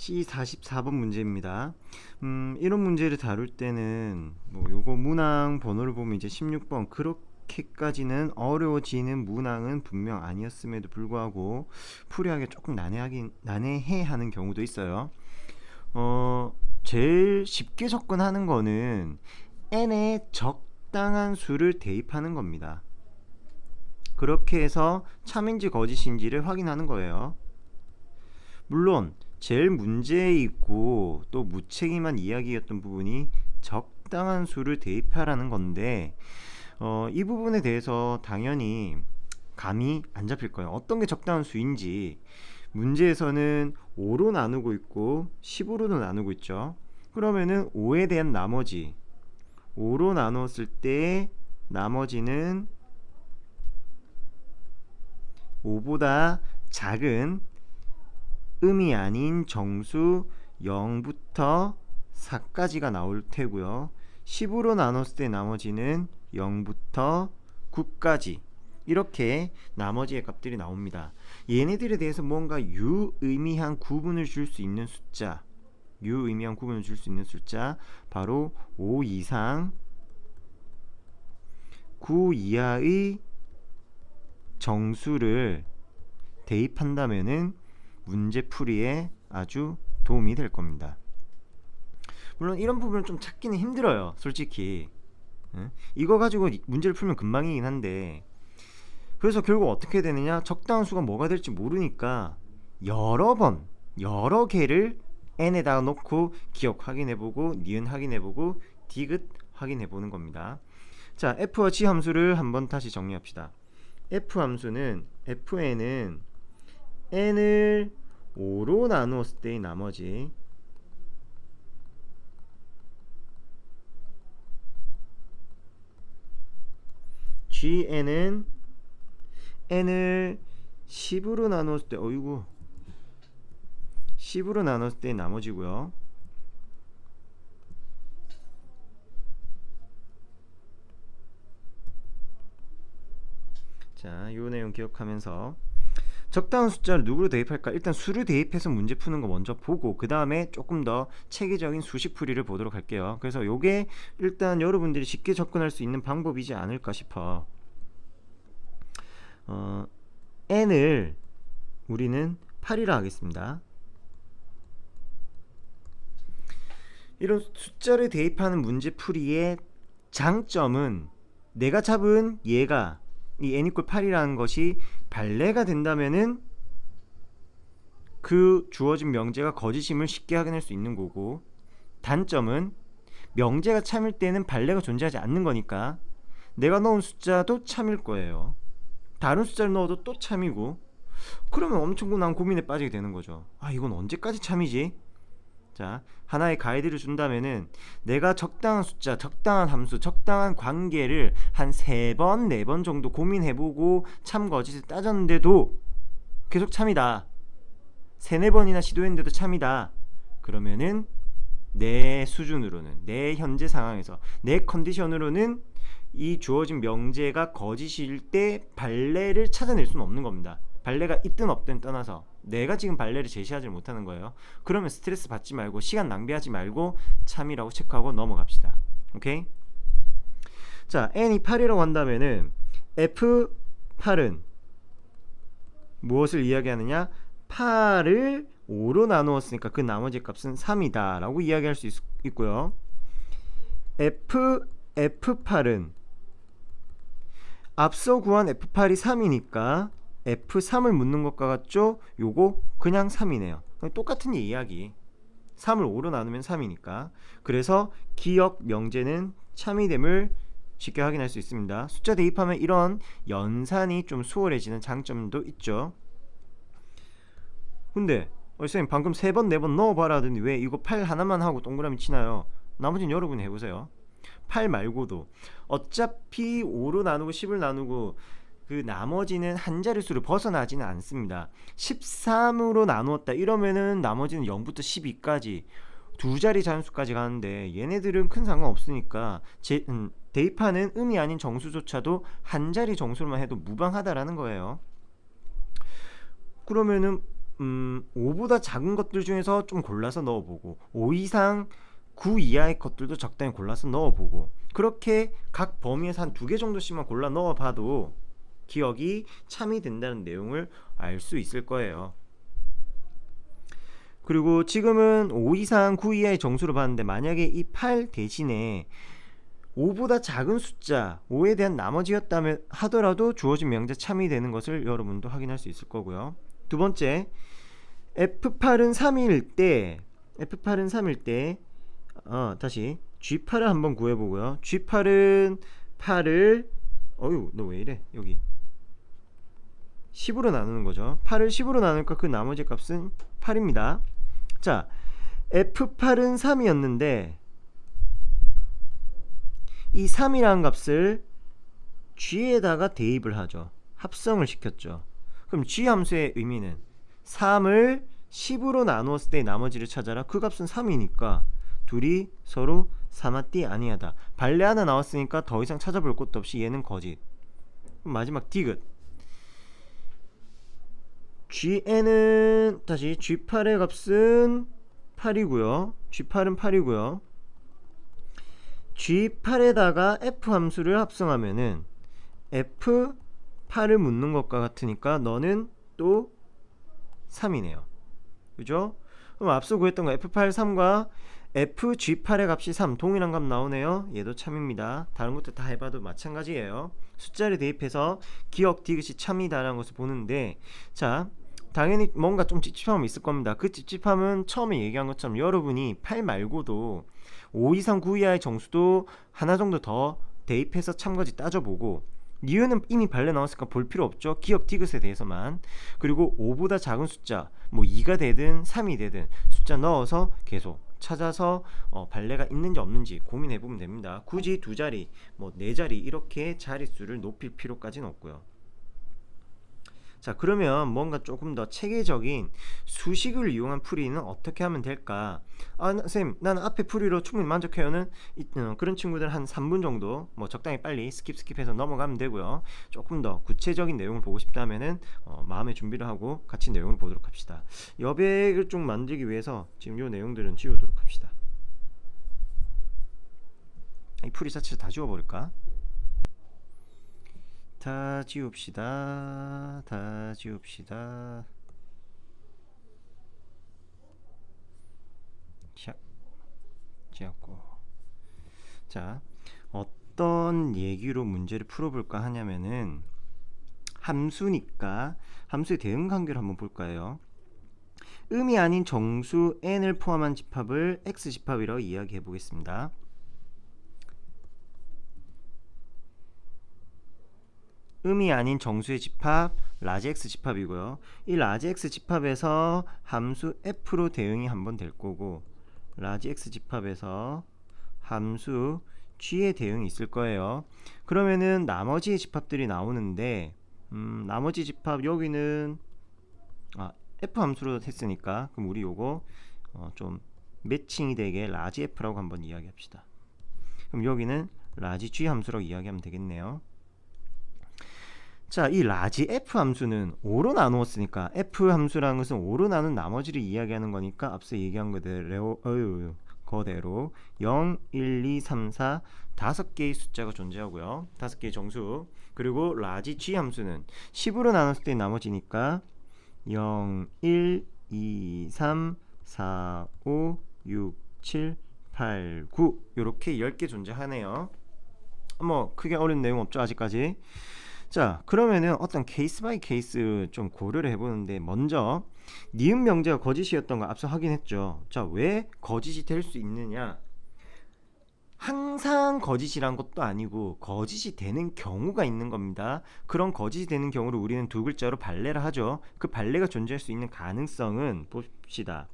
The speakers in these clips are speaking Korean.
C44번 문제입니다. 이런 문제를 다룰 때는 요거 문항 번호를 보면 이제 16번 그렇게까지는 어려워지는 문항은 분명 아니었음에도 불구하고 풀이하기 조금 난해해하는 경우도 있어요. 제일 쉽게 접근하는 거는 n의 적당한 수를 대입하는 겁니다. 그렇게 해서 참인지 거짓인지를 확인하는 거예요. 물론 제일 문제에 있고 또 무책임한 이야기였던 부분이 적당한 수를 대입하라는 건데 이 부분에 대해서 당연히 감이 안 잡힐 거예요. 어떤 게 적당한 수인지. 문제에서는 5로 나누고 있고 10으로도 나누고 있죠. 그러면은 5에 대한 나머지, 5로 나누었을 때 나머지는 5보다 작은 음이 아닌 정수 0부터 4까지가 나올 테고요. 10으로 나눴을 때 나머지는 0부터 9까지 이렇게 나머지의 값들이 나옵니다. 얘네들에 대해서 뭔가 유의미한 구분을 줄 수 있는 숫자, 유의미한 구분을 줄 수 있는 숫자, 바로 5 이상 9 이하의 정수를 대입한다면은 문제 풀이에 아주 도움이 될 겁니다. 물론 이런 부분을 좀 찾기는 힘들어요, 솔직히. 이거 가지고 문제를 풀면 금방이긴 한데, 그래서 결국 어떻게 되느냐, 적당한 수가 뭐가 될지 모르니까 여러 번 여러 개를 n에다가 놓고 기억 확인해보고 니은 확인해보고 디귿 확인해보는 겁니다. 자, f와 g 함수를 한번 다시 정리합시다. f 함수는 fn은 n을 5로 나누었을 때의 나머지, gn은 n을 10으로 나누었을 때 10으로 나눴을 때의 나머지고요. 자, 요 내용 기억하면서 적당한 숫자를 누구로 대입할까? 일단 수를 대입해서 문제 푸는 거 먼저 보고 그 다음에 조금 더 체계적인 수식 풀이를 보도록 할게요. 그래서 요게 일단 여러분들이 쉽게 접근할 수 있는 방법이지 않을까 싶어. n을 우리는 8이라 하겠습니다. 이런 숫자를 대입하는 문제 풀이의 장점은 내가 잡은 얘가 이 n = 8이라는 것이 발레가 된다면은 그 주어진 명제가 거짓임을 쉽게 확인할 수 있는 거고, 단점은 명제가 참일 때는 발레가 존재하지 않는 거니까 내가 넣은 숫자도 참일 거예요. 다른 숫자를 넣어도 또 참이고, 그러면 엄청난 고민에 빠지게 되는 거죠. 아, 이건 언제까지 참이지? 자, 하나의 가이드를 준다면은 내가 적당한 숫자, 적당한 함수, 적당한 관계를 한 3번, 4번 정도 고민해보고 참 거짓을 따졌는데도 계속 참이다, 3, 4번이나 시도했는데도 참이다, 그러면은 내 수준으로는, 내 현재 상황에서, 내 컨디션으로는 이 주어진 명제가 거짓일 때 발레를 찾아낼 수는 없는 겁니다. 발레가 있든 없든 떠나서 내가 지금 발레를 제시하지 못하는 거예요. 그러면 스트레스 받지 말고 시간 낭비하지 말고 참이라고 체크하고 넘어갑시다. 오케이? 자, n이 8이라고 한다면은 f8은 무엇을 이야기하느냐? 8을 5로 나누었으니까 그 나머지 값은 3이다 라고 이야기할 수 있고요. f8은 앞서 구한 f8이 3이니까 f3을 묻는 것과 같죠? 요거 그냥 3이네요. 똑같은 이야기. 3을 5로 나누면 3이니까. 그래서 기억 명제는 참이 됨을 쉽게 확인할 수 있습니다. 숫자 대입하면 이런 연산이 좀 수월해지는 장점도 있죠. 근데 선생님 방금 3번 4번 넣어봐라 하더니 왜 이거 8 하나만 하고 동그라미 치나요? 나머지는 여러분이 해보세요. 8 말고도 어차피 5로 나누고 10을 나누고 그 나머지는 한 자릿수를 벗어나지는 않습니다. 13으로 나누었다 이러면은 나머지는 0부터 12까지 두 자리 자연수까지 가는데 얘네들은 큰 상관없으니까 대입하는 음이 아닌 정수조차도 한 자리 정수로만 해도 무방하다라는 거예요. 그러면은 5보다 작은 것들 중에서 좀 골라서 넣어보고 5 이상 9 이하의 것들도 적당히 골라서 넣어보고 그렇게 각 범위에서 한 2개 정도씩만 골라 넣어봐도 기억이 참이 된다는 내용을 알 수 있을 거예요. 그리고 지금은 5 이상 9 이하의 정수로 봤는데 만약에 이 8 대신에 5보다 작은 숫자 5에 대한 나머지였다면 하더라도 주어진 명제 참이 되는 것을 여러분도 확인할 수 있을 거고요. 두 번째, F8은 3일 때 다시 G8을 한번 구해보고요. G8은 8을 너 왜 이래? 여기 10으로 나누는 거죠. 8을 10으로 나누니까 그 나머지 값은 8입니다. 자, F8은 3이었는데 이 3이라는 값을 G에다가 대입을 하죠. 합성을 시켰죠. 그럼 G 함수의 의미는 3을 10으로 나누었을 때 나머지를 찾아라. 그 값은 3이니까 둘이 서로 사마띠 아니하다. 발레 하나 나왔으니까 더 이상 찾아볼 것도 없이 얘는 거짓. 마지막 디귿. Gn은 다시 G8의 값은 8이고요. G8은 8이고요. G8에다가 F 함수를 합성하면은 F8을 묻는 것과 같으니까 너는 또 3이네요. 그죠? 그럼 앞서 구했던 거 F8 3과 FG8의 값이 3 동일한 값 나오네요. 얘도 참입니다. 다른 것도 다 해봐도 마찬가지예요. 숫자를 대입해서 기억 디귿이 참이다라는 것을 보는데, 자, 당연히 뭔가 좀 찝찝함이 있을 겁니다. 그 찝찝함은 처음에 얘기한 것처럼 여러분이 8 말고도 5 이상 9 이하의 정수도 하나 정도 더 대입해서 참거지 따져보고, 니은은 이미 발레 나왔으니까 볼 필요 없죠. 기억 디귿에 대해서만. 그리고 5보다 작은 숫자 뭐 2가 되든 3이 되든 숫자 넣어서 계속 찾아서 발레가 있는지 없는지 고민해보면 됩니다. 굳이 2자리 뭐 4자리 이렇게 자릿수를 높일 필요까지는 없고요. 자, 그러면 뭔가 조금 더 체계적인 수식을 이용한 풀이는 어떻게 하면 될까? 선생님, 나는 앞에 풀이로 충분히 만족해요는 그런 친구들 한 3분 정도 뭐 적당히 빨리 스킵해서 넘어가면 되고요. 조금 더 구체적인 내용을 보고 싶다면은 마음의 준비를 하고 같이 내용을 보도록 합시다. 여백을 좀 만들기 위해서 지금 요 내용들은 지우도록 합시다. 이 풀이 자체를 다 지워버릴까? 다 지웁시다. 다 지웁시다. 샥 지웠고, 자, 어떤 얘기로 문제를 풀어볼까 하냐면은 함수니까 함수의 대응관계를 한번 볼까요? 음이 아닌 정수 n을 포함한 집합을 x집합이라고 이야기해 보겠습니다. 음이 아닌 정수의 집합 라지 x 집합이고요. 이 라지 x 집합에서 함수 f로 대응이 한번 될 거고, 라지 x 집합에서 함수 g의 대응이 있을 거예요. 그러면은 나머지의 집합들이 나오는데, 나머지 집합 여기는 f 함수로 했으니까 그럼 우리 요거 좀 매칭이 되게 라지 f라고 한번 이야기합시다. 그럼 여기는 라지 g 함수라고 이야기하면 되겠네요. 자, 이 라지 f 함수는 5로 나누었으니까 f 함수라는 것은 5로 나눈 나머지를 이야기하는 거니까 앞서 얘기한 그대로 0, 1, 2, 3, 4 5개의 숫자가 존재하고요. 5개의 정수. 그리고 라지 g 함수는 10으로 나눴을 때 나머지니까 0, 1, 2, 3, 4, 5, 6, 7, 8, 9 이렇게 10개 존재하네요. 뭐 크게 어려운 내용 없죠 아직까지. 자, 그러면은 어떤 케이스 바이 케이스 좀 고려를 해보는데, 먼저 니은 명제가 거짓이었던 거 앞서 확인했죠. 자, 왜 거짓이 될 수 있느냐? 항상 거짓이란 것도 아니고 거짓이 되는 경우가 있는 겁니다. 그런 거짓이 되는 경우를 우리는 두 글자로 발레를 하죠. 그 발레가 존재할 수 있는 가능성은 봅시다.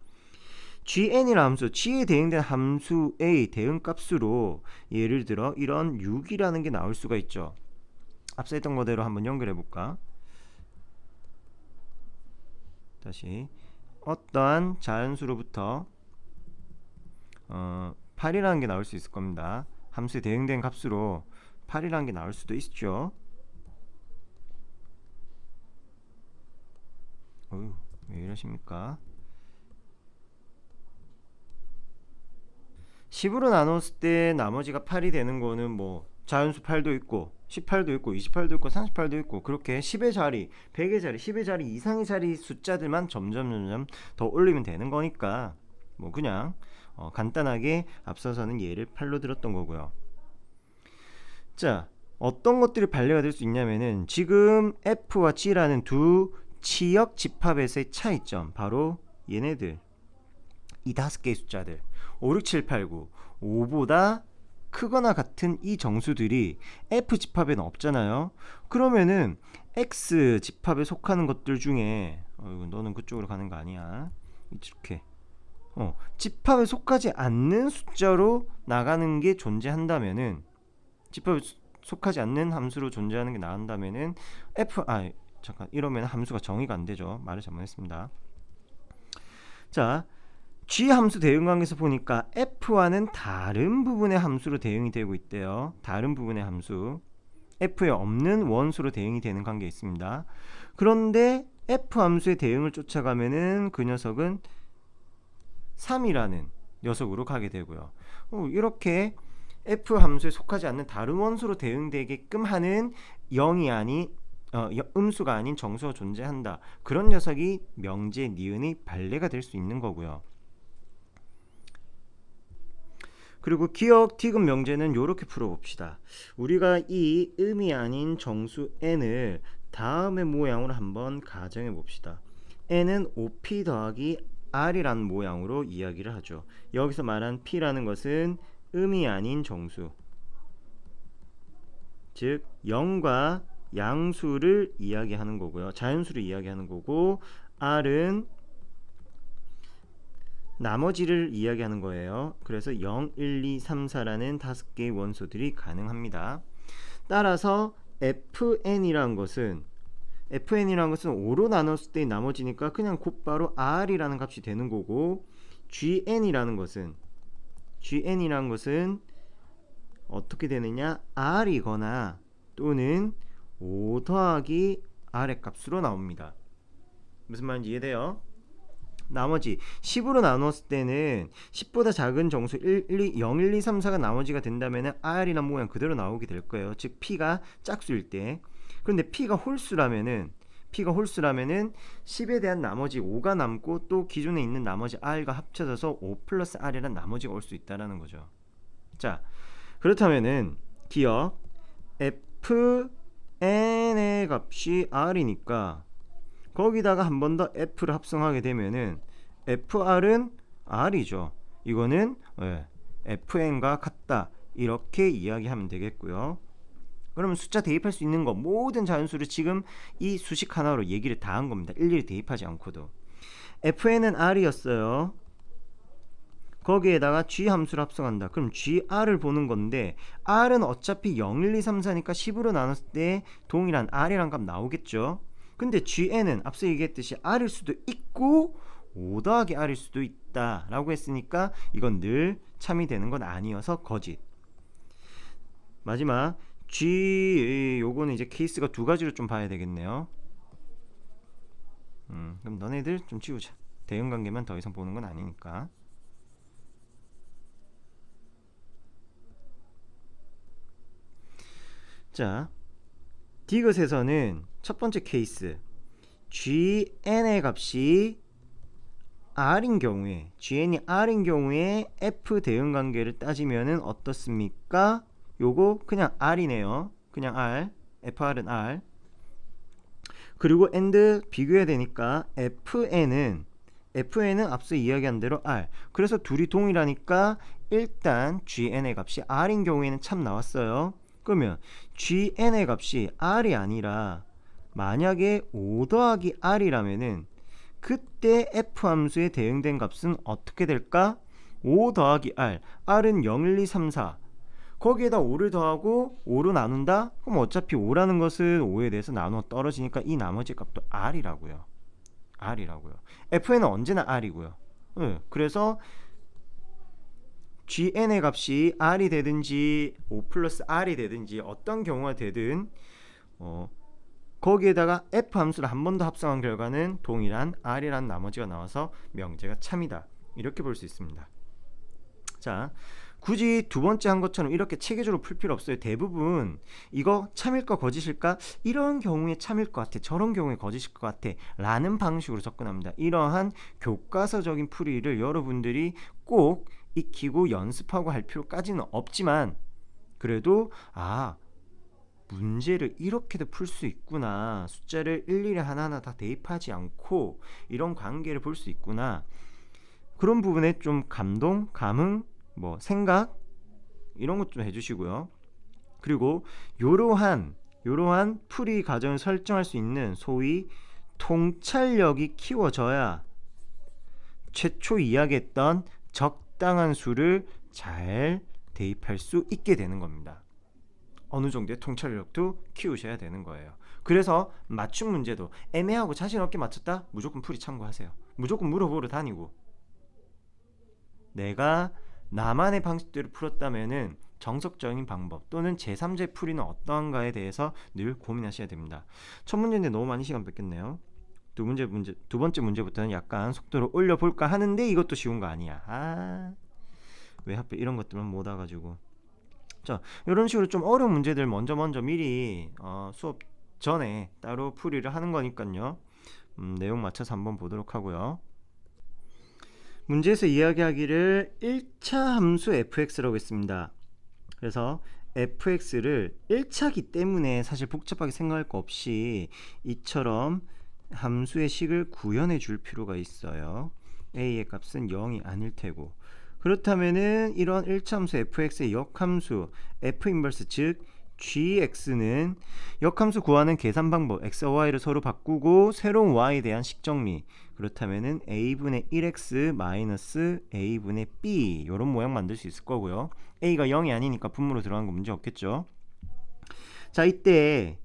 gn이라는 함수, g에 대응된 함수의 대응값으로 예를 들어 이런 6이라는 게 나올 수가 있죠. 앞서 했던 거대로 한번 연결해 볼까? 다시 어떠한 자연수로부터 8이라는 게 나올 수 있을 겁니다. 함수에 대응된 값으로 8이라는 게 나올 수도 있죠. 왜 이래? 이러십니까? 10으로 나눴을 때 나머지가 8이 되는 거는 뭐 자연수 8도 있고 18도 있고 28도 있고 38도 있고 그렇게 10의 자리, 100의 자리, 10의 자리 이상의 자리 숫자들만 점점 더 올리면 되는 거니까 뭐 그냥 간단하게 앞서서는 예를 8로 들었던 거고요. 자, 어떤 것들이 반례가 될 수 있냐면은 지금 F와 G라는 두 치역 집합에서의 차이점, 바로 얘네들, 이 5개의 숫자들 5, 6, 7, 8, 9 5보다 크거나 같은 이 정수들이 F 집합에는 없잖아요. 그러면은 X 집합에 속하는 것들 중에 너는 그쪽으로 가는 거 아니야, 이렇게 집합에 속하지 않는 숫자로 나가는 게 존재한다면은, 집합에 속하지 않는 함수로 존재하는 게 나온다면은 잠깐, 이러면 함수가 정의가 안 되죠. 말을 잘못했습니다. 자, G 함수 대응 관계에서 보니까 F와는 다른 부분의 함수로 대응이 되고 있대요. 다른 부분의 함수, F에 없는 원수로 대응이 되는 관계에 있습니다. 그런데 F 함수의 대응을 쫓아가면은 그 녀석은 3이라는 녀석으로 가게 되고요. 이렇게 F 함수에 속하지 않는 다른 원수로 대응되게끔 하는 0이 아닌 음수가 아닌 정수가 존재한다. 그런 녀석이 명제, 니은의 반례가 될 수 있는 거고요. 그리고 기억, 디귿 명제는 이렇게 풀어봅시다. 우리가 이 음이 아닌 정수 n을 다음의 모양으로 한번 가정해 봅시다. n은 5p 더하기 r이라는 모양으로 이야기를 하죠. 여기서 말한 p라는 것은 음이 아닌 정수, 즉 0과 양수를 이야기하는 거고요. 자연수를 이야기하는 거고, r은 나머지를 이야기하는 거예요. 그래서 0, 1, 2, 3, 4라는 5개의 원소들이 가능합니다. 따라서 fn이란 것은 5로 나눴을 때 나머지니까 그냥 곧바로 r이라는 값이 되는 거고, gn이라는 것은 어떻게 되느냐, r이거나 또는 5 더하기 r의 값으로 나옵니다. 무슨 말인지 이해돼요? 나머지 10으로 나눴을 때는 10보다 작은 정수 0, 1, 2, 3, 4가 나머지가 된다면 r이란 모양 그대로 나오게 될 거예요. 즉 p가 짝수일 때. 그런데 p가 홀수라면은 10에 대한 나머지 5가 남고 또 기존에 있는 나머지 r과 합쳐져서 5 플러스 r이란 나머지가 올 수 있다는 거죠. 자, 그렇다면은 기억 fn의 값이 r이니까 거기다가 한 번 더 f를 합성하게 되면은 fr은 r이죠. 이거는 fn과 같다, 이렇게 이야기하면 되겠고요. 그러면 숫자 대입할 수 있는 거 모든 자연수를 지금 이 수식 하나로 얘기를 다 한 겁니다. 일일이 대입하지 않고도. fn은 r이었어요. 거기에다가 g 함수를 합성한다. 그럼 gr을 보는 건데, r은 어차피 0, 1, 2, 3, 4니까 10으로 나눴을 때 동일한 r이란 값 나오겠죠. 근데 gn은 앞서 얘기했듯이 r일 수도 있고 5 더하기 r일 수도 있다 라고 했으니까 이건 늘 참이 되는 건 아니어서 거짓. 마지막 G, 요거는 이제 케이스가 두 가지로 좀 봐야 되겠네요. 그럼 너네들 좀 지우자. 대응관계만 더 이상 보는 건 아니니까. 자, 디귿에서는 첫 번째 케이스, gn의 값이 r인 경우에, gn이 r인 경우에 f 대응관계를 따지면은 어떻습니까? 요거 그냥 r이네요. 그냥 r, fr은 r. 그리고 and 비교해야 되니까 fn은 앞서 이야기한 대로 r. 그래서 둘이 동일하니까 일단 gn의 값이 r인 경우에는 참 나왔어요. 그러면 gn의 값이 r이 아니라 만약에 5 더하기 r이라면은 그때 f 함수에 대응된 값은 어떻게 될까? 5 더하기 r, r은 0, 1, 2, 3, 4, 거기에다 5를 더하고 5로 나눈다? 그럼 어차피 5라는 것은 5에 대해서 나누어 떨어지니까 이 나머지 값도 r이라고요. fn은 언제나 r이고요. 그래서 gn의 값이 r이 되든지 5 플러스 r이 되든지 어떤 경우가 되든 거기에다가 f 함수를 한 번 더 합성한 결과는 동일한 r이라는 나머지가 나와서 명제가 참이다. 이렇게 볼 수 있습니다. 자, 굳이 두 번째 한 것처럼 이렇게 체계적으로 풀 필요 없어요. 대부분 이거 참일까 거짓일까? 이런 경우에 참일 것 같아, 저런 경우에 거짓일 것 같아 라는 방식으로 접근합니다. 이러한 교과서적인 풀이를 여러분들이 꼭 익히고 연습하고 할 필요까지는 없지만, 그래도 문제를 이렇게도 풀 수 있구나, 숫자를 일일이 하나하나 다 대입하지 않고 이런 관계를 볼 수 있구나, 그런 부분에 좀 감동, 감흥, 생각 이런 것 좀 해주시고요. 그리고 요러한 풀이 과정을 설정할 수 있는 소위 통찰력이 키워져야 최초 이야기했던 적당한 수를 잘 대입할 수 있게 되는 겁니다. 어느 정도의 통찰력도 키우셔야 되는 거예요. 그래서 맞춤 문제도 애매하고 자신 없게 맞췄다? 무조건 풀이 참고하세요. 무조건 물어보러 다니고, 내가 나만의 방식대로 풀었다면은 정석적인 방법 또는 제3의 풀이는 어떠한가에 대해서 늘 고민하셔야 됩니다. 첫 문제인데 너무 많이 시간 뺏겼네요. 두 번째 문제부터는 약간 속도를 올려볼까 하는데 이것도 쉬운 거 아니야. 왜 하필 이런 것들만 못 와가지고. 자, 이런 식으로 좀 어려운 문제들 먼저 미리 수업 전에 따로 풀이를 하는 거니까요. 내용 맞춰서 한번 보도록 하고요. 문제에서 이야기하기를 1차 함수 fx라고 했습니다. 그래서 fx를 1차기 때문에 사실 복잡하게 생각할 거 없이 이처럼 함수의 식을 구현해 줄 필요가 있어요. a의 값은 0이 아닐 테고, 그렇다면은 이런 1차 함수 fx의 역함수 f 인버스, 즉 gx는 역함수 구하는 계산 방법 x와 y를 서로 바꾸고 새로운 y에 대한 식정리, 그렇다면은 a분의 1x 마이너스 a분의 b 이런 모양 만들 수 있을 거고요. a가 0이 아니니까 분모로 들어간 거 문제 없겠죠. 자, 이때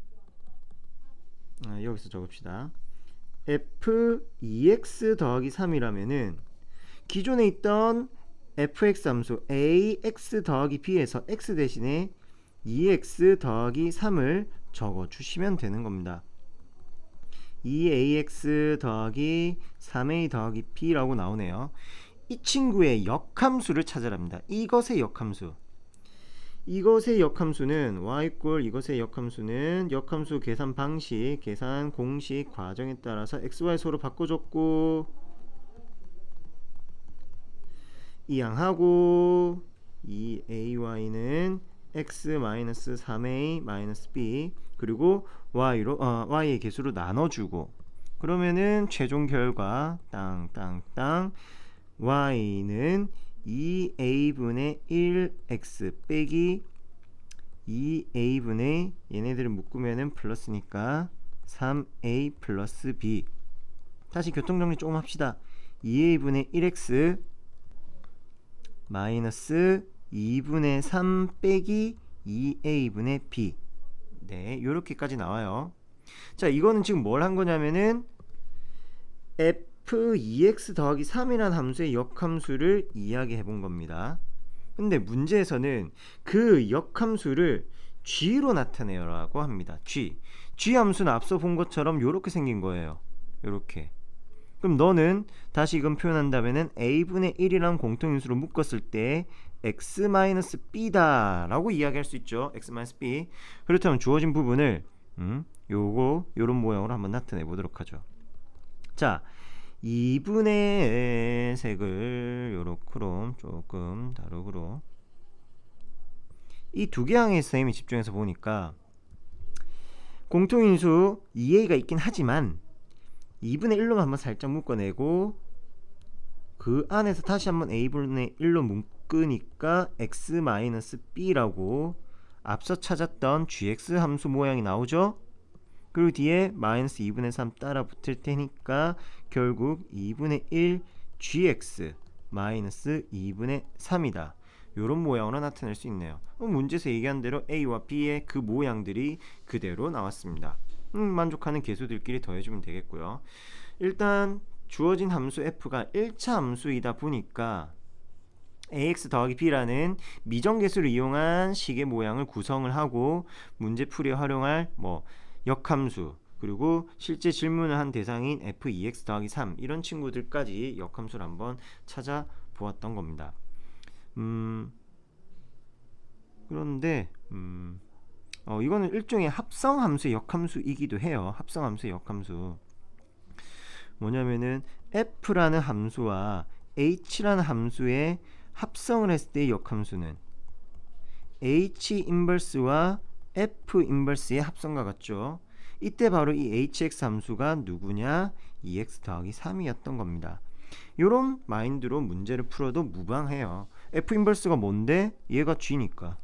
여기서 적읍시다. f2x 더하기 3이라면은 기존에 있던 fx 함수 ax 더하기 b에서 x 대신에 2x 더하기 3을 적어주시면 되는 겁니다. 2ax 더하기 3a 더하기 b라고 나오네요. 이 친구의 역함수를 찾으랍니다. 이것의 역함수는 y 꼴 이것의 역함수는 역함수 계산 방식, 계산 공식 과정에 따라서 x, y 서로 바꿔줬고 이항하고 이 ay는 x-3a-b 그리고 y의 개수로 나눠주고, 그러면은 최종 결과 땅땅땅 y는 2a분의 1x 빼기 2a분의 얘네들을 묶으면은 플러스니까 3a 플러스 b. 다시 교통정리 조금 합시다. 2a분의 1x 마이너스 2분의 3 빼기 2a분의 b. 네, 요렇게까지 나와요. 자, 이거는 지금 뭘 한 거냐면은 f2x 더하기 3이라는 함수의 역함수를 이야기해 본 겁니다. 근데 문제에서는 그 역함수를 g로 나타내라고 합니다. g 함수는 앞서 본 것처럼 요렇게 생긴 거예요. 요렇게. 그럼 너는 다시 이건 표현한다면은 a분의 1이랑 공통인수로 묶었을 때 x-b다 라고 이야기할 수 있죠. x-b. 그렇다면 주어진 부분을 요런 모양으로 한번 나타내 보도록 하죠. 자, 2분의 색을 요렇게로 조금 다르고로 이 두 개 항에 선생님이 집중해서 보니까 공통인수 2a가 있긴 하지만 2분의 1로만 한번 살짝 묶어내고 그 안에서 다시 한번 a분의 1로 묶으니까 x-b라고 앞서 찾았던 gx 함수 모양이 나오죠. 그리고 뒤에 마이너스 2분의 3 따라 붙을 테니까 결국 2분의 1 gx 마이너스 2분의 3이다. 요런 모양으로 나타낼 수 있네요. 문제에서 얘기한 대로 a와 b의 그 모양들이 그대로 나왔습니다. 만족하는 개수들끼리 더해주면 되겠고요. 일단 주어진 함수 f가 1차 함수이다 보니까 ax 더하기 b라는 미정계수를 이용한 식의 모양을 구성을 하고 문제풀이에 활용할 역함수 그리고 실제 질문을 한 대상인 f2x 더하기 3 이런 친구들까지 역함수를 한번 찾아보았던 겁니다. 그런데 이거는 일종의 합성함수의 역함수이기도 해요. 합성함수의 역함수. 뭐냐면은 f라는 함수와 h라는 함수의 합성을 했을 때의 역함수는 h 인버스와 f 인버스의 합성과 같죠. 이때 바로 이 hx 함수가 누구냐? 2x 더하기 3이었던 겁니다. 이런 마인드로 문제를 풀어도 무방해요. f 인버스가 뭔데? 얘가 g니까.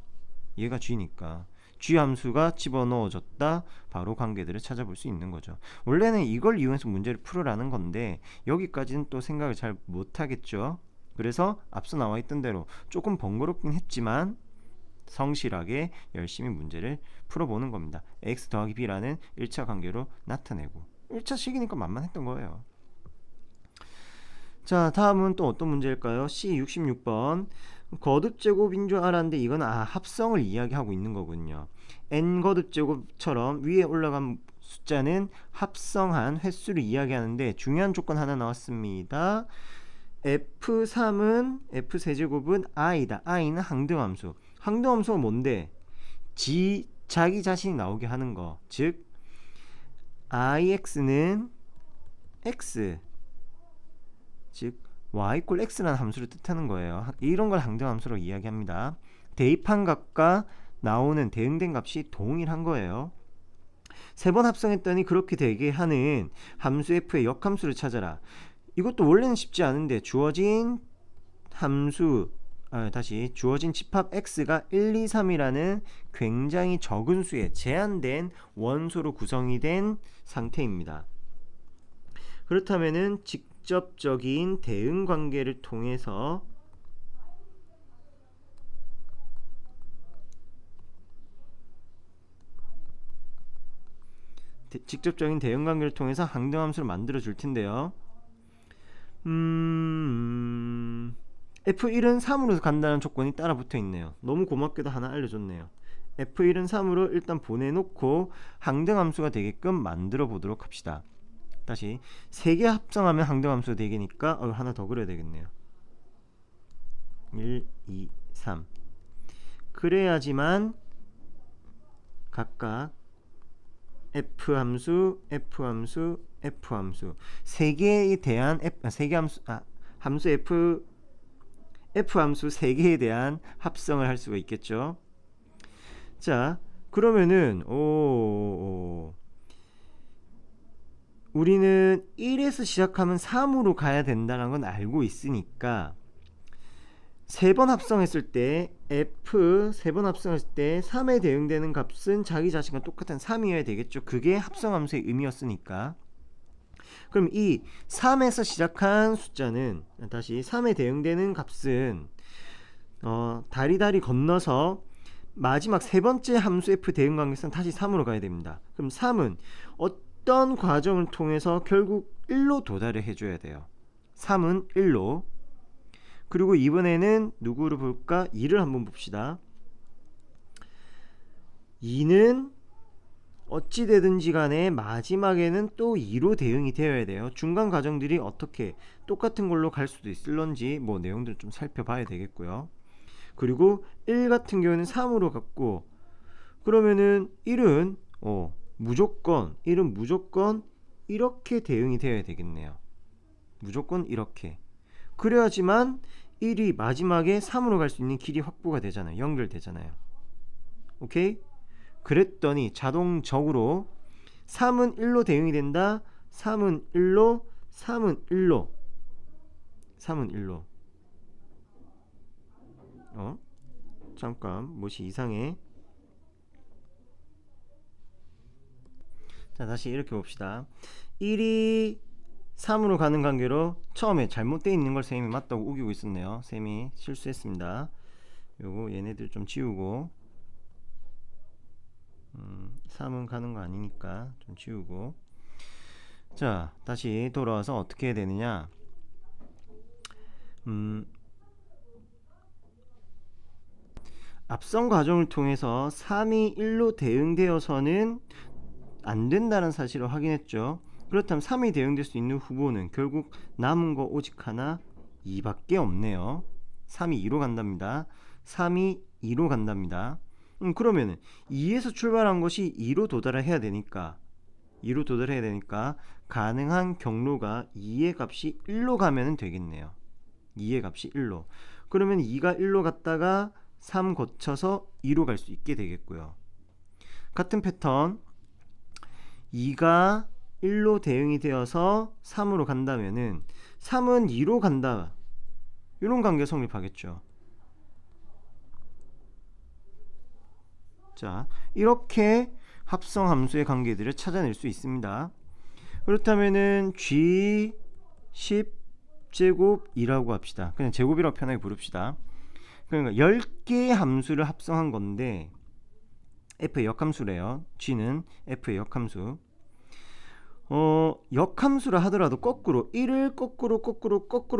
g 함수가 집어넣어졌다. 바로 관계들을 찾아볼 수 있는 거죠. 원래는 이걸 이용해서 문제를 풀으라는 건데 여기까지는 또 생각을 잘 못하겠죠. 그래서 앞서 나와 있던 대로 조금 번거롭긴 했지만 성실하게 열심히 문제를 풀어보는 겁니다. x 더하기 b라는 1차 관계로 나타내고 1차 식이니까 만만했던 거예요. 자, 다음은 또 어떤 문제일까요? C66번. 거듭제곱인 줄 알았는데 이건 합성을 이야기하고 있는 거군요. n 거듭제곱처럼 위에 올라간 숫자는 합성한 횟수를 이야기하는데 중요한 조건 하나 나왔습니다. f3은 f세제곱은 i다. i는 항등함수. 항등함수가 뭔데? 자기 자신이 나오게 하는 거. 즉 ix는 x, 즉 y = x라는 함수를 뜻하는 거예요. 이런 걸 항등함수로 이야기합니다. 대입한 값과 나오는 대응된 값이 동일한 거예요. 세 번 합성했더니 그렇게 되게 하는 함수 f의 역함수를 찾아라. 이것도 원래는 쉽지 않은데 주어진 주어진 집합 x가 1, 2, 3이라는 굉장히 적은 수의 제한된 원소로 구성이 된 상태입니다. 그렇다면은 직접적인 대응 관계를 통해서 항등함수를 만들어 줄 텐데요. f1은 3으로 간다는 조건이 따라 붙어 있네요. 너무 고맙게도 하나 알려줬네요. f1은 3으로 일단 보내놓고 항등함수가 되게끔 만들어 보도록 합시다. 다시 3개 합성하면 항등함수가 되니까 하나 더 그려야 되겠네요. 1, 2, 3. 그래야지만 각각 f함수, f함수, f함수 3개에 대한 함수 f함수 3개에 대한 합성을 할 수가 있겠죠. 자, 그러면은 우리는 1에서 시작하면 3으로 가야 된다는 건 알고 있으니까 3번 합성했을 때 3에 대응되는 값은 자기 자신과 똑같은 3이어야 되겠죠. 그게 합성함수의 의미였으니까. 그럼 이 3에서 시작한 숫자는 다시 3에 대응되는 값은 다리다리 건너서 마지막 세 번째 함수 f 대응 관계선 다시 3으로 가야 됩니다. 그럼 3은 어떤 과정을 통해서 결국 1로 도달을 해줘야 돼요. 3은 1로. 그리고 이번에는 누구를 볼까? 2를 한번 봅시다. 2는 어찌되든지 간에 마지막에는 또 2로 대응이 되어야 돼요. 중간 과정들이 어떻게 똑같은 걸로 갈 수도 있을런지 내용들을 좀 살펴봐야 되겠고요. 그리고 1 같은 경우는 3으로 갔고, 그러면은 1은 무조건 이렇게 대응이 되어야 되겠네요. 무조건 이렇게. 그래야지만 1이 마지막에 3으로 갈 수 있는 길이 확보가 되잖아요. 연결되잖아요. 오케이? 그랬더니 자동적으로 3은 1로 대응이 된다. 3은 1로, 3은 1로. 잠깐, 뭐시 이상해. 자, 다시 이렇게 봅시다. 1이 3으로 가는 관계로 처음에 잘못되어 있는 걸 쌤이 맞다고 우기고 있었네요. 쌤이 실수했습니다. 요거 얘네들 좀 지우고 3은 가는 거 아니니까 좀 지우고. 자, 다시 돌아와서 어떻게 해야 되느냐. 앞선 과정을 통해서 3이 1로 대응되어서는 안 된다는 사실을 확인했죠. 그렇다면 3이 대응될 수 있는 후보는 결국 남은 거 오직 하나 2밖에 없네요. 3이 2로 간답니다. 3이 2로 간답니다. 그러면은 2에서 출발한 것이 2로 도달해야 되니까 가능한 경로가 2의 값이 1로 가면 되겠네요. 2의 값이 1로. 그러면 2가 1로 갔다가 3 거쳐서 2로 갈 수 있게 되겠고요. 같은 패턴 2가 1로 대응이 되어서 3으로 간다면은 3은 2로 간다. 이런 관계 성립하겠죠. 자, 이렇게 합성 함수의 관계들을 찾아낼 수 있습니다. 그렇다면은 G 10제곱이라고 합시다. 그냥 제곱이라고 편하게 부릅시다. 그러니까 10개의 함수를 합성한 건데 f의 역함수래요. G는 f의 역함수. 역함수라 하더라도 거꾸로 1을 거꾸로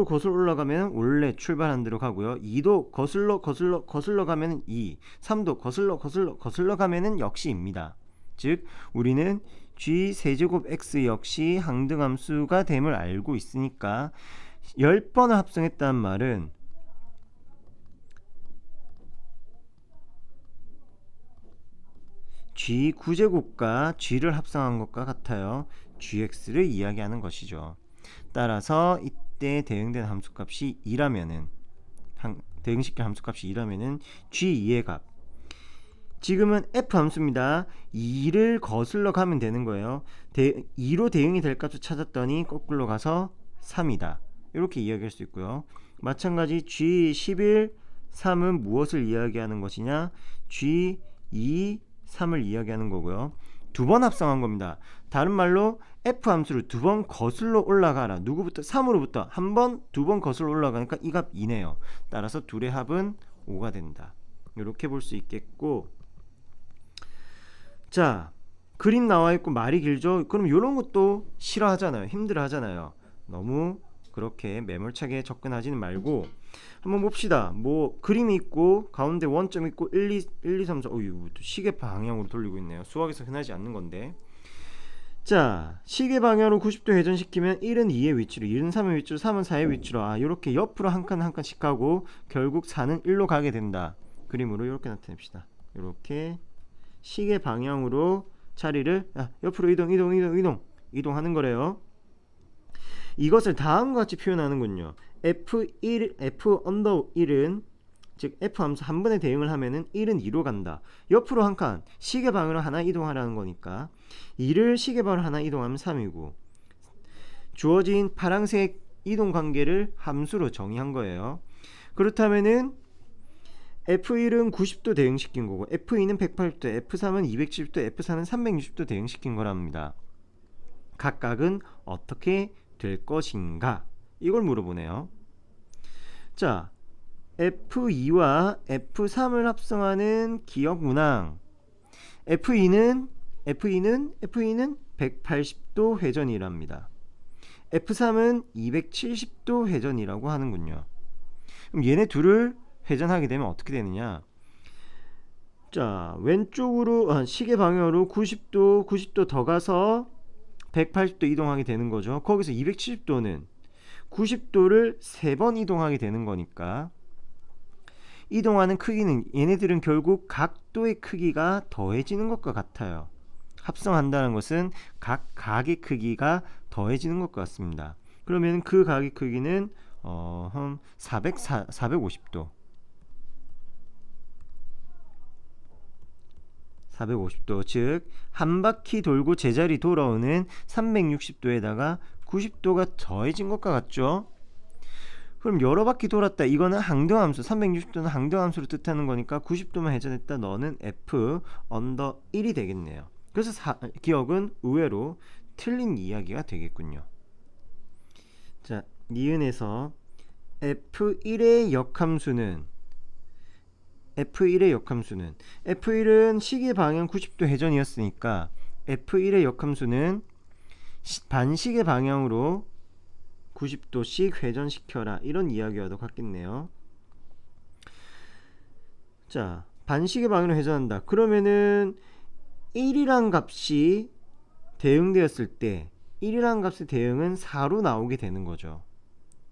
거슬러 올라가면 원래 출발한 대로 가고요. 2도 거슬러 가면 2, 3도 거슬러 가면은 역시입니다. 즉 우리는 g 세제곱 x 역시 항등함수가 됨을 알고 있으니까 10번을 합성했다는 말은 g 9제곱과 g를 합성한 것과 같아요. gx를 이야기하는 것이죠. 따라서 이때 대응된 함수값이 2라면은 대응시킬 함수값이 2라면은 g2의 값, 지금은 f 함수입니다. 2를 거슬러 가면 되는 거예요. 2로 대응이 될 값을 찾았더니 거꾸로 가서 3이다. 이렇게 이야기할 수 있고요. 마찬가지 G11, 3은 무엇을 이야기하는 것이냐? G2, 3을 이야기하는 거고요. 두 번 합성한 겁니다. 다른 말로 f 함수를 두 번 거슬러 올라가라. 누구부터? 3으로부터 한 번, 두 번 거슬러 올라가니까 이 값 2네요. 따라서 둘의 합은 5가 된다. 이렇게 볼 수 있겠고, 자, 그림 나와 있고 말이 길죠? 그럼 이런 것도 싫어하잖아요. 힘들어 하잖아요. 너무 그렇게 매몰차게 접근하지는 말고 한번 봅시다. 뭐 그림이 있고 가운데 원점 있고 1, 2, 3, 4. 어유, 시계 방향으로 돌리고 있네요. 수학에서 흔하지 않는 건데. 자, 시계 방향으로 90도 회전시키면 1은 2의 위치로, 2은 3의 위치로, 3은 4의 위치로, 이렇게 옆으로 한 칸 한 칸씩 가고 결국 4는 1로 가게 된다. 그림으로 이렇게 나타냅시다. 이렇게 시계 방향으로 자리를 옆으로 이동하는 거래요. 이것을 다음과 같이 표현하는군요. f 언더 1은, 즉 f 함수 한 번에 대응을 하면은 1은 2로 간다. 옆으로 한 칸, 시계 방향으로 하나 이동하라는 거니까 2를 시계 방향으로 하나 이동하면 3이고, 주어진 파란색 이동 관계를 함수로 정의한 거예요. 그렇다면은 F1은 90도 대응시킨 거고, F2는 180도, F3은 270도, F4는 360도 대응시킨 거랍니다. 각각은 어떻게 될 것인가? 이걸 물어보네요. 자, F2와 F3을 합성하는 기억 문항. F2는 180도 회전이랍니다. F3은 270도 회전이라고 하는군요. 그럼 얘네 둘을 회전하게 되면 어떻게 되느냐? 자, 왼쪽으로 시계 방향으로 90도 더 가서 180도 이동하게 되는 거죠. 거기서 270도는 90도를 3번 이동하게 되는 거니까 이동하는 크기는, 얘네들은 결국 각도의 크기가 더해지는 것과 같아요. 합성한다는 것은 각 각의 크기가 더해지는 것과 같습니다. 그러면 그 각의 크기는 450도 450도, 즉 한 바퀴 돌고 제자리 돌아오는 360도에다가 90도가 더해진 것과 같죠. 그럼 여러 바퀴 돌았다, 이거는 항등함수, 360도는 항등함수를 뜻하는 거니까 90도만 회전했다, 너는 f 언더 1이 되겠네요. 그래서 기억은 의외로 틀린 이야기가 되겠군요. 자, 니은에서 F1의 역함수는 F1은 시계 방향 90도 회전이었으니까 F1의 역함수는 반시계 방향으로 90도씩 회전시켜라, 이런 이야기와도 같겠네요. 자, 반시계 방향으로 회전한다. 그러면은 1이란 값이 대응되었을 때 1이라는 값의 대응은 4로 나오게 되는 거죠.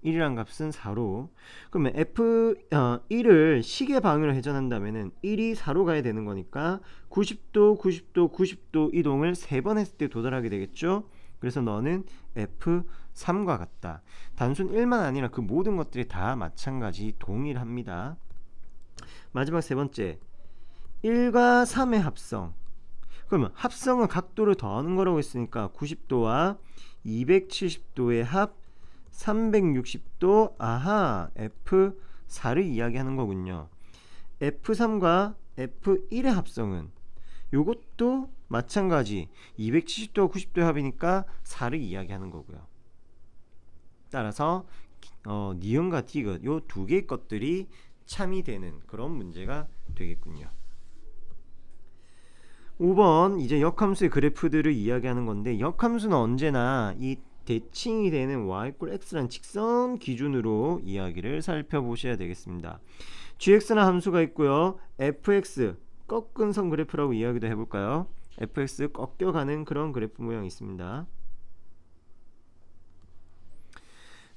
1이란 값은 4로. 그러면 F1을 시계 방향으로 회전한다면은 1이 4로 가야 되는 거니까 90도, 90도, 90도 이동을 3번 했을 때 도달하게 되겠죠. 그래서 너는 F3과 같다. 단순 1만 아니라 그 모든 것들이 다 마찬가지 동일합니다. 마지막 세 번째, 1과 3의 합성. 그러면 합성은 각도를 더하는 거라고 했으니까 90도와 270도의 합 360도. 아하, F4를 이야기하는 거군요. F3과 F1의 합성은 요것도 마찬가지 270도와 90도의 합이니까 4를 이야기하는 거고요. 따라서 니은과 디귿 요 두 개의 것들이 참이 되는 그런 문제가 되겠군요. 5번 이제 역함수의 그래프들을 이야기하는 건데, 역함수는 언제나 이 대칭이 되는 y = x라는 직선 기준으로 이야기를 살펴보셔야 되겠습니다. gx라는 함수가 있고요. fx 꺾은 선 그래프라고 이야기도 해볼까요? fx 꺾여가는 그런 그래프 모양이 있습니다.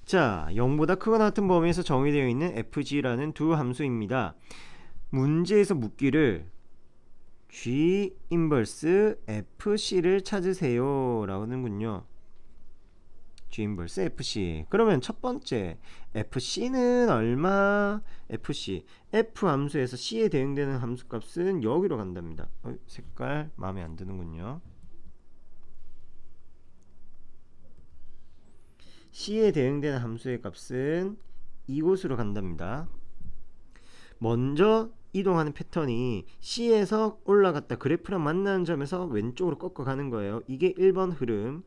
자, 0보다 크거나 같은 범위에서 정의되어 있는 fg라는 두 함수입니다. 문제에서 묻기를 g 인버스 fc를 찾으세요 라고 하는군요. g 인버스 fc. 그러면 첫 번째 fc는 얼마? fc f 함수에서 c에 대응되는 함수값은 여기로 간답니다. 색깔 마음에 안 드는군요. c에 대응되는 함수의 값은 이곳으로 간답니다. 먼저 이동하는 패턴이 C에서 올라갔다 그래프랑 만나는 점에서 왼쪽으로 꺾어 가는 거예요. 이게 1번 흐름,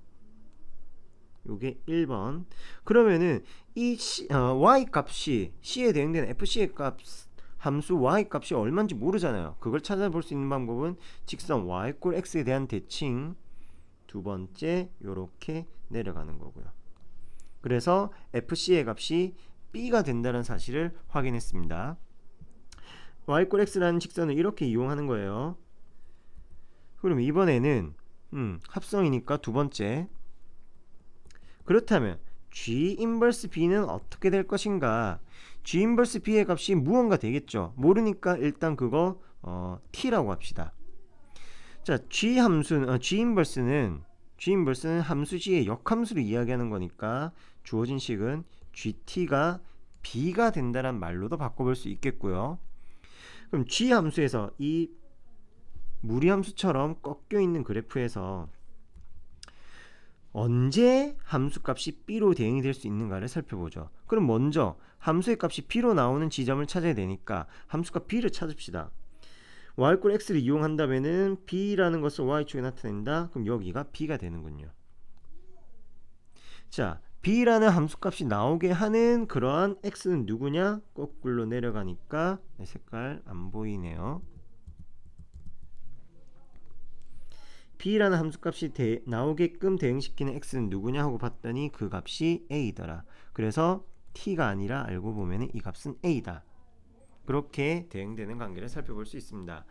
요게 1번. 그러면은 이 y 값이 C에 대응되는 FC의 값 함수 y 값이 얼마인지 모르잖아요. 그걸 찾아볼 수 있는 방법은 직선 y = x에 대한 대칭 두 번째 요렇게 내려가는 거고요. 그래서 FC의 값이 B가 된다는 사실을 확인했습니다. y = x라는 직선을 이렇게 이용하는 거예요. 그럼 이번에는 합성이니까 두 번째. 그렇다면 g 인버스 b는 어떻게 될 것인가? g 인버스 b의 값이 무언가 되겠죠. 모르니까 일단 그거 t라고 합시다. 자, g 인버스는 함수 g의 역함수를 이야기하는 거니까 주어진 식은 gt가 b가 된다는 말로도 바꿔볼 수 있겠고요. 그럼 g 함수에서 이 무리함수처럼 꺾여 있는 그래프에서 언제 함수값이 b로 대응이 될 수 있는가를 살펴보죠. 그럼 먼저 함수의 값이 b로 나오는 지점을 찾아야 되니까 함수값 b를 찾읍시다. y = x를 이용한다면은 b라는 것을 y축에 나타낸다. 그럼 여기가 b가 되는군요. 자, b라는 함수값이 나오게 하는 그러한 x는 누구냐? 거꾸로 내려가니까 색깔 안 보이네요. b라는 함수값이 나오게끔 대응시키는 x는 누구냐 하고 봤더니 그 값이 a더라. 그래서 t가 아니라 알고 보면 이 값은 a다. 그렇게 대응되는 관계를 살펴볼 수 있습니다.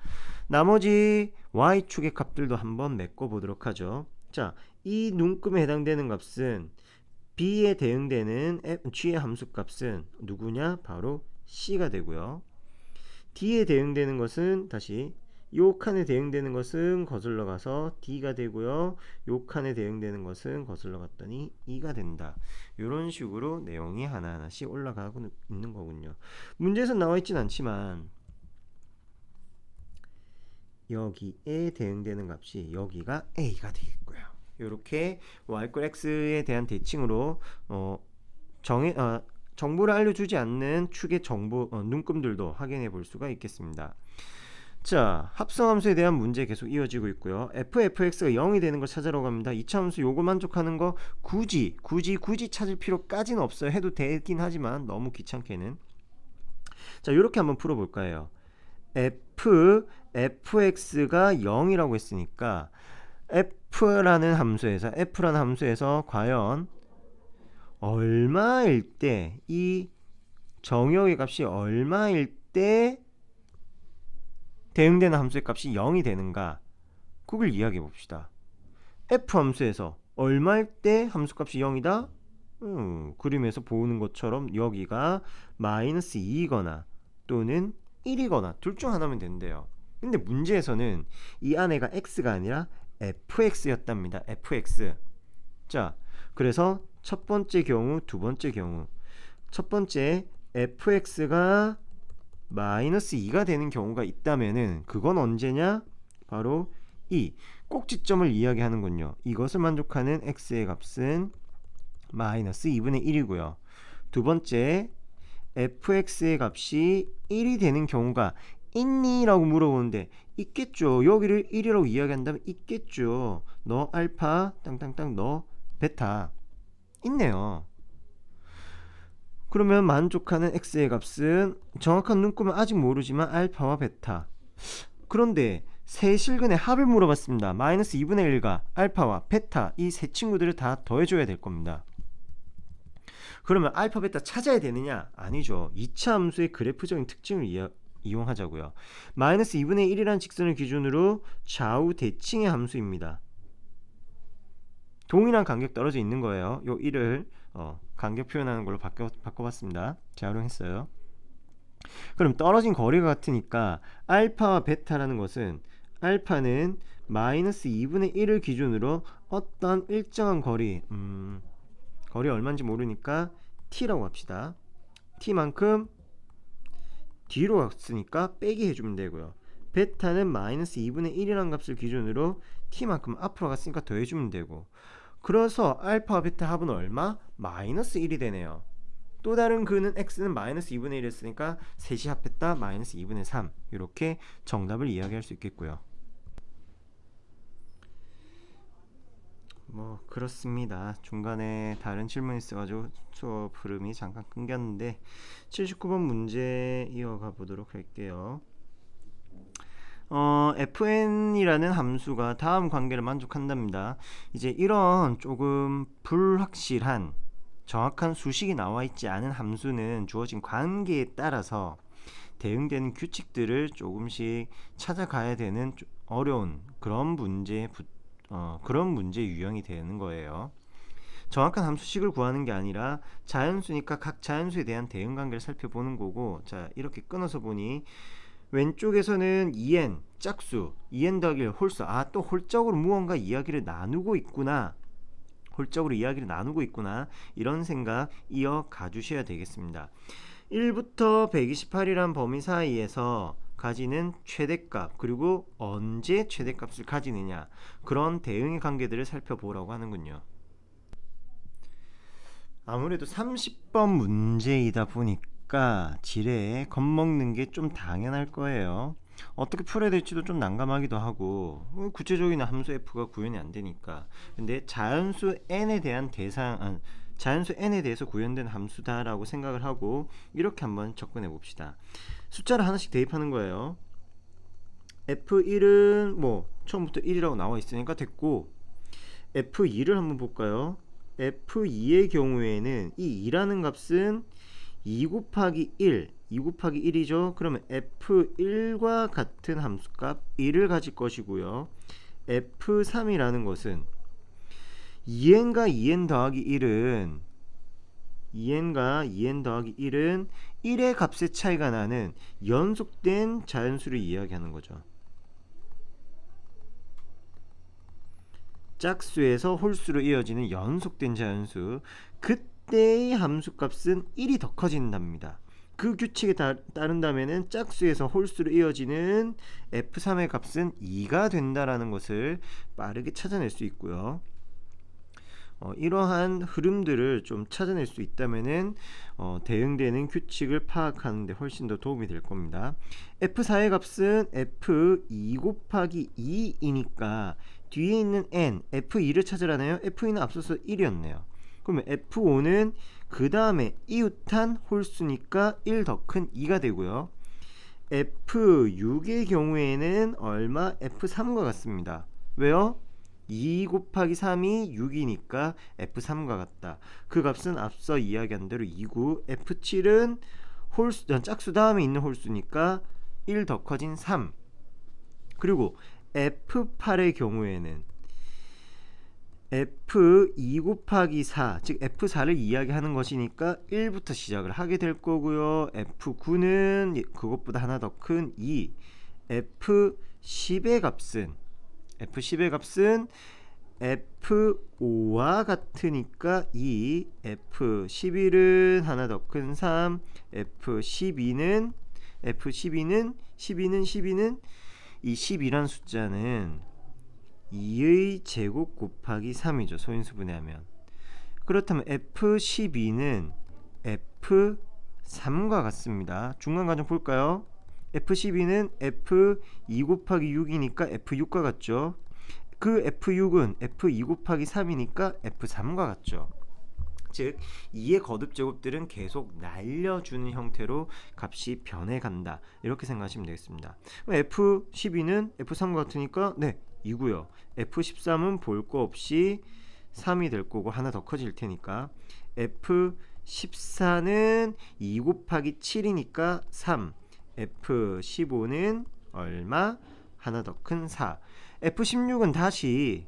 나머지 y축의 값들도 한번 메꿔보도록 하죠. 자, 이 눈금에 해당되는 값은 b에 대응되는 g의 함수값은 누구냐? 바로 c가 되고요. d에 대응되는 것은 다시 요 칸에 대응되는 것은 거슬러 가서 d가 되고요. 요 칸에 대응되는 것은 거슬러 갔더니 e가 된다. 이런 식으로 내용이 하나하나씩 올라가고 있는 거군요. 문제에서 나와 있진 않지만 여기에 대응되는 값이 여기가 a가 되겠고요. 이렇게 y = x에 대한 대칭으로 정보를 알려주지 않는 축의 정보 눈금들도 확인해 볼 수가 있겠습니다. 자, 합성함수에 대한 문제 계속 이어지고 있고요. fx가 0이 되는 걸 찾으러 갑니다. 2차 함수 요거 만족하는 거 굳이 찾을 필요까지는 없어요. 해도 되긴 하지만 너무 귀찮게는. 자, 요렇게 한번 풀어볼 거예요. fx가 0이라고 했으니까 f라는 함수에서 과연 얼마일 때, 이 정역의 값이 얼마일 때 대응되는 함수의 값이 0이 되는가, 그걸 이야기해 봅시다. f 함수에서 얼마일 때 함수값이 0이다? 그림에서 보는 것처럼 여기가 마이너스 2이거나 또는 1이거나 둘 중 하나면 된대요. 근데 문제에서는 이 안에가 x가 아니라 fx였답니다. fx. 자, 그래서 첫 번째 경우, 두 번째 경우, 첫 번째 fx가 마이너스 2가 되는 경우가 있다면은 그건 언제냐? 바로 이 꼭지점을 이야기하는군요. 이것을 만족하는 x의 값은 마이너스 2분의 1이고요. 두 번째 fx의 값이 1이 되는 경우가 있니? 라고 물어보는데 있겠죠. 여기를 1이라고 이야기한다면 있겠죠. 너 알파 땅땅땅 너 베타 있네요. 그러면 만족하는 x의 값은 정확한 눈금은 아직 모르지만 알파와 베타. 그런데 세 실근의 합을 물어봤습니다. 마이너스 2분의 1과 알파와 베타 이 세 친구들을 다 더해줘야 될 겁니다. 그러면 알파 베타 찾아야 되느냐? 아니죠. 2차 함수의 그래프적인 특징을 이용하자고요. 마이너스 2분의 1이라는 직선을 기준으로 좌우 대칭의 함수입니다. 동일한 간격 떨어져 있는 거예요. 요 1을 간격 표현하는 걸로 바꿔봤습니다. 재활용했어요. 그럼 떨어진 거리가 같으니까 알파와 베타라는 것은 알파는 마이너스 2분의 1을 기준으로 어떤 일정한 거리 거리 얼마인지 모르니까 t라고 합시다. t만큼 뒤로 갔으니까 빼기 해주면 되고요. 베타는 마이너스 2분의 1이라는 값을 기준으로 t만큼 앞으로 갔으니까 더해주면 되고, 그래서 알파와 베타 합은 얼마? 마이너스 1이 되네요. 또 다른 그는 x는 마이너스 2분의 1이었으니까 셋이 합했다 마이너스 2분의 3. 이렇게 정답을 이야기할 수 있겠고요. 뭐 그렇습니다. 중간에 다른 질문이 있어가지고 수업 흐름이 잠깐 끊겼는데 79번 문제 이어가 보도록 할게요. fn이라는 함수가 다음 관계를 만족한답니다. 이제 이런 조금 불확실한 정확한 수식이 나와 있지 않은 함수는 주어진 관계에 따라서 대응되는 규칙들을 조금씩 찾아가야 되는 어려운 그런 문제 유형이 되는 거예요. 정확한 함수식을 구하는 게 아니라 자연수니까 각 자연수에 대한 대응 관계를 살펴보는 거고, 자 이렇게 끊어서 보니 왼쪽에서는 2n 짝수 2n 더하기 1 홀수, 또 홀적으로 무언가 이야기를 나누고 있구나, 이런 생각 이어가 주셔야 되겠습니다. 1부터 128이란 범위 사이에서 가지는 최대값, 그리고 언제 최대값을 가지느냐, 그런 대응의 관계들을 살펴보라고 하는군요. 아무래도 30번 문제이다 보니까 지레에 겁먹는 게 좀 당연할 거예요. 어떻게 풀어야 될지도 좀 난감하기도 하고, 구체적인 함수 f가 구현이 안 되니까. 근데 자연수 n에 대해서 구현된 함수다라고 생각을 하고 이렇게 한번 접근해 봅시다. 숫자를 하나씩 대입하는 거예요. f1은 뭐 처음부터 1이라고 나와 있으니까 됐고, f2를 한번 볼까요? f2의 경우에는 이 2라는 값은 2 곱하기 1이죠. 그러면 f1과 같은 함수값 1을 가질 것이고요. f3이라는 것은 2n과 2n 더하기 1은 1의 값의 차이가 나는 연속된 자연수를 이야기하는 거죠. 짝수에서 홀수로 이어지는 연속된 자연수, 그때의 함수값은 1이 더 커진답니다. 그 규칙에 따른다면 짝수에서 홀수로 이어지는 f3의 값은 2가 된다라는 것을 빠르게 찾아낼 수 있고요. 이러한 흐름들을 좀 찾아낼 수 있다면은 대응되는 규칙을 파악하는 데 훨씬 더 도움이 될 겁니다. f4의 값은 f2 곱하기 2이니까 뒤에 있는 n, f2를 찾으라네요. f2는 앞서서 1이었네요. 그러면 f5는 그 다음에 이웃한 홀수니까 1 더 큰 2가 되고요. f6의 경우에는 얼마? f3과 같습니다. 왜요? 2 곱하기 3이 6이니까 f3과 같다. 그 값은 앞서 이야기한 대로 2고, f7은 짝수 다음에 있는 홀수니까 1 더 커진 3. 그리고 f8의 경우에는 F2 곱하기 4, 즉 F4를 이야기하는 것이니까 1부터 시작을 하게 될 거고요. F9는 그것보다 하나 더 큰 2, F10의 값은 F5와 같으니까 2, F11은 하나 더 큰 3, F12는 이 12란 숫자는 2의 제곱 곱하기 3이죠. 소인수분해하면. 그렇다면 F12는 F3과 같습니다. 중간 과정 볼까요? F12는 F2 곱하기 6이니까 F6과 같죠. 그 F6은 F2 곱하기 3이니까 F3과 같죠. 즉 2의 거듭 제곱들은 계속 날려주는 형태로 값이 변해간다. 이렇게 생각하시면 되겠습니다. F12는 F3과 같으니까 네 2고요. F13은 볼 거 없이 3이 될 거고 하나 더 커질 테니까 F14는 2 곱하기 7이니까 3, F15는 얼마? 하나 더 큰 4. F16은 다시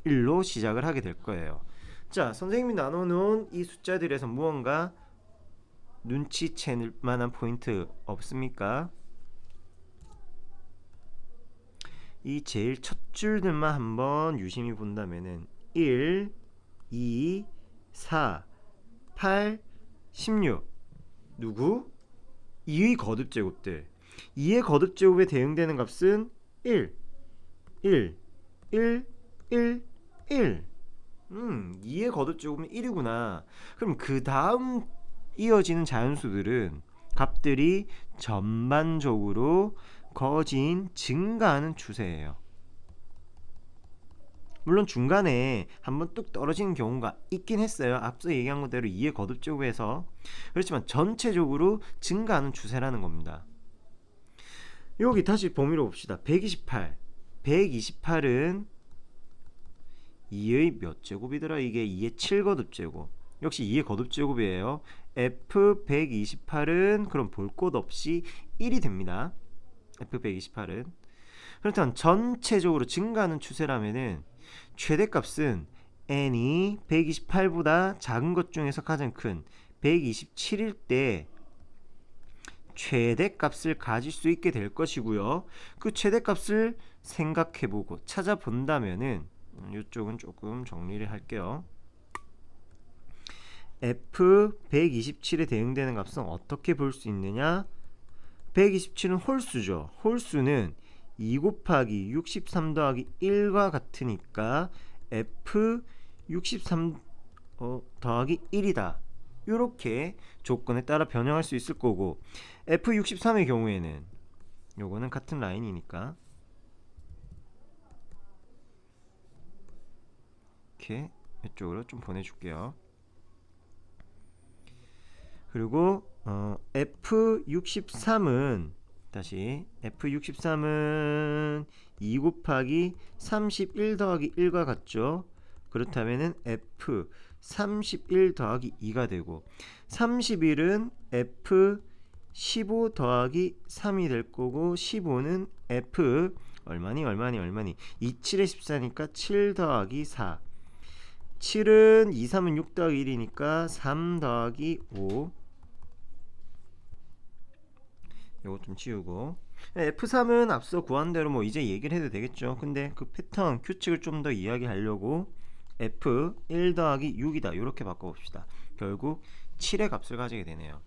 1로 시작을 하게 될 거예요. 자, 선생님이 나눠놓은 이 숫자들에서 무언가 눈치챌 만한 포인트 없습니까? 이 제일 첫 줄들만 한번 유심히 본다면은 1, 2, 4, 8, 16 누구? 2의 거듭 제곱들. 2의 거듭 제곱에 대응되는 값은 1, 1, 1, 1, 1. 2의 거듭 제곱은 1이구나. 그럼 그 다음 이어지는 자연수들은 값들이 전반적으로 거진 증가하는 추세예요. 물론 중간에 한번 뚝 떨어지는 경우가 있긴 했어요. 앞서 얘기한 것대로 2의 거듭 제곱에서. 그렇지만 전체적으로 증가하는 추세라는 겁니다. 여기 다시 범위로 봅시다. 128. 128은 2의 몇 제곱이더라? 이게 2의 7거듭 제곱. 역시 2의 거듭 제곱이에요. F128은 그럼 볼 것 없이 1이 됩니다. F128은. 그렇다면 전체적으로 증가하는 추세라면은 최대값은 n이 128보다 작은 것 중에서 가장 큰 127일 때 최대값을 가질 수 있게 될 것이고요. 그 최대값을 생각해보고 찾아본다면은 이쪽은 조금 정리를 할게요. F127에 대응되는 값은 어떻게 볼 수 있느냐? 127은 홀수죠. 홀수는 2 곱하기 63 더하기 1과 같으니까 F63 더하기 1이다. 이렇게 조건에 따라 변형할 수 있을 거고, F63의 경우에는 요거는 같은 라인이니까 이렇게 이쪽으로 좀 보내줄게요. 그리고 F63은 다시 F63은 2 곱하기 31 더하기 1과 같죠. 그렇다면은 F31 더하기 2가 되고, 31은 F15 더하기 3이 될 거고, 15는 F 얼마니 27에 14니까 7 더하기 4. 7은 2, 3은 6 더하기 1이니까 3 더하기 5. 이거 좀 지우고, F3은 앞서 구한 대로 뭐 이제 얘기를 해도 되겠죠. 근데 그 패턴 규칙을 좀 더 이야기하려고 F1 더하기 6이다 이렇게 바꿔봅시다. 결국 7의 값을 가지게 되네요.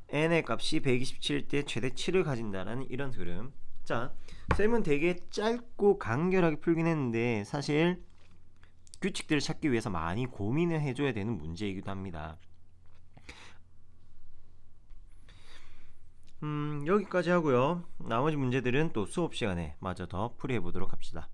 n의 값이 127일 때 최대 7을 가진다라는 이런 흐름. 자, 쌤은 되게 짧고 간결하게 풀긴 했는데 사실 규칙들을 찾기 위해서 많이 고민을 해줘야 되는 문제이기도 합니다. 여기까지 하고요. 나머지 문제들은 또 수업 시간에 마저 더 풀이해 보도록 합시다.